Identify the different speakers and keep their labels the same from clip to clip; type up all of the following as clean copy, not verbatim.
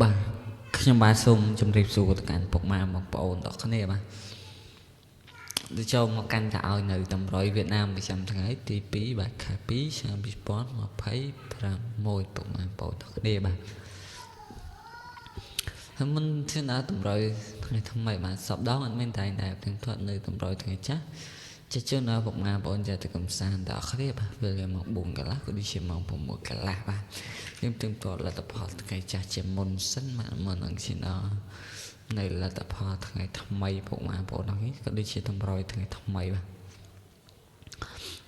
Speaker 1: bàខ្ញុំបាទសូមជម្រាបសួរទៅកាន់ពុកម៉ែបងប្អូនទាំងគ្នាបាទទៅចូលមកកាន់កាឲ្យនៅតម្រុយវៀតណាមប្រចាំថ្ងៃទី2បាទខែ2ឆ្នាំ2026ពុកម៉ែបងប្អូនទាំងគ្នាបាទហើយមិនធានាតម្រុយថ្ងៃថ្មីបាទសពដងអត់មានតែតែផ្ទាំងធាត់នៅតម្រុយថ្ងៃចាស់ចេះជឿនៅពុកម៉ែបងប្អូនចេះទៅកំសាន្តដល់គ្នាបាទពេលមក4កន្លះក៏ដូចជាមក6កន្លះបាទខ្ញុំទិញតលទ្ធផលថ្ងៃចាស់ជាមុនសិនមកមុននឹងឈានដល់នៅលទ្ធផលថ្ងៃថ្មីពុកម៉ែបងប្អូនហ្នឹងក៏ដូចជាតម្រុយថ្ងៃថ្មីបាទ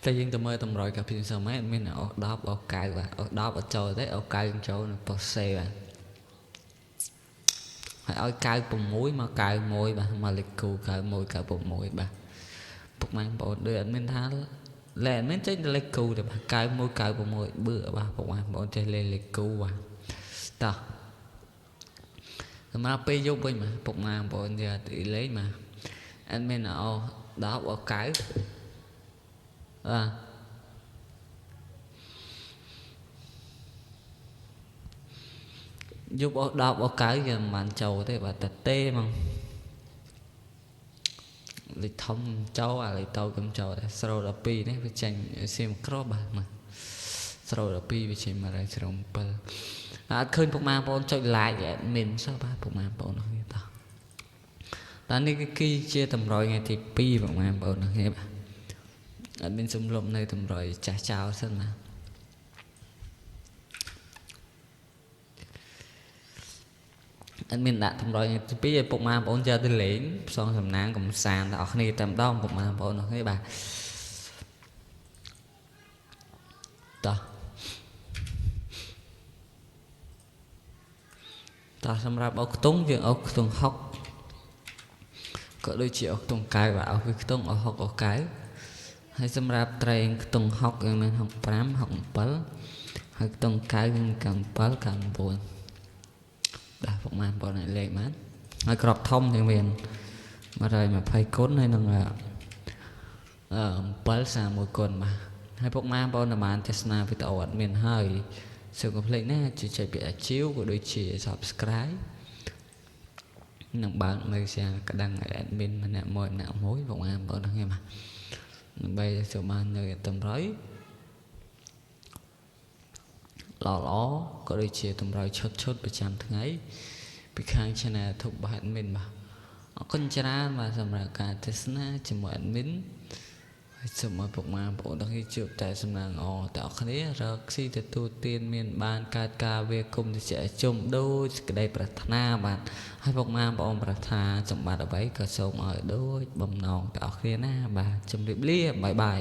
Speaker 1: តែយើងទៅមើលតម្រុយកាពីសមែមានអស់10អស់9បាទអស់10អត់ចូលទេអស់9ចូលនៅប៉ុសេបាទហើយឲ្យ96មក91បាទមកលេខគូ91 96បាទពុកម៉ែបងប្អូនដូចអត់មានថាលែអត់មានចេញទៅលេខគូទេបាទ91 96បឺបាទពុកម៉ែបងប្អូនចេះលេខគូបាទតោះសម្រាប់ពេលយប់វិញបាទពុកម៉ែបងប្អូនយកទីលេខបាទអត់មានអស់10អស់9បាទយប់អស់10អស់9យើងមិនបានចូលទេបាទតែទេហ្មងលេខធំចូលអាលេខតូចកុំចូលតែស្រូល12នេះវាចេញសៀមក្របាទមកស្រូល12វាចេញមកហើយស្រូល7អត់ឃើញពុកម៉ែបងប្អូនចុច like អត់មានសោះបាទពុកម៉ែបងប្អូននេះតោះតែនេះគឺជាតម្រុយថ្ងៃទី2ពុកម៉ែបងប្អូននេះបាទអត់មានសំលុបនៅតម្រុយចាស់ចោលសិនណាអត់មានដាក់តម្រុយថ្ងៃទី2ឲ្យពុកម៉ែបងប្អូនយកទៅលេងផ្សងសំណាងកំសាន្តដល់គ្នាតែម្ដងពុកម៉ែបងប្អូននេះបាទតោះសម្រាប់អុកខ្ទង់យើងអុកខ្ទង់6ក៏ដូចជាអុកខ្ទង់9បាទអុកខ្ទង់អុក6អុក9ហើយសម្រាប់ត្រែងខ្ទង់6យើងមាន65 67ហើយខ្ទង់9យើង97 99បាទពុកម៉ែបងប្អូនលេខបានហើយក្របធំយើងមាន120គុណហើយនឹង731គុណបាទហើយពុកម៉ែបងប្អូនតាមទស្សនាវីដេអូអត់មានហើយសូមកុំភ្លេចណាជួយពាក្យអាជីវក៏ដូចជា Subscribe និងបើកនៅសារក្តឹងឲ្យ admin ម្នាក់មួយពុកម៉ែបងប្អូនហ្នឹងបាទដើម្បីចូលបាននៅតម្រុយល្អក៏ដូចជាតម្រុយឈុតប្រចាំថ្ងៃពីខាង Channel YouTube របស់ admin បាទអរគុណច្រើនបាទសម្រាប់ការទស្សនាជាមួយ admin ហើយសូមឲ្យពុកម៉ែបងប្អូនទាំងនេះជួបតែសំណាងល្អទាំងអស់គ្នារកស៊ីទទួលទានមានបានកើតការវាគុំតិចជុំដូចក្តីប្រាថ្នាបាទហើយពុកម៉ែបងប្អូនប្រាថ្នាសម្បត្តិអ្វីក៏សូមឲ្យដូចបំណងទាំងអស់គ្នាណាបាទជម្រាបលាបាយបាយ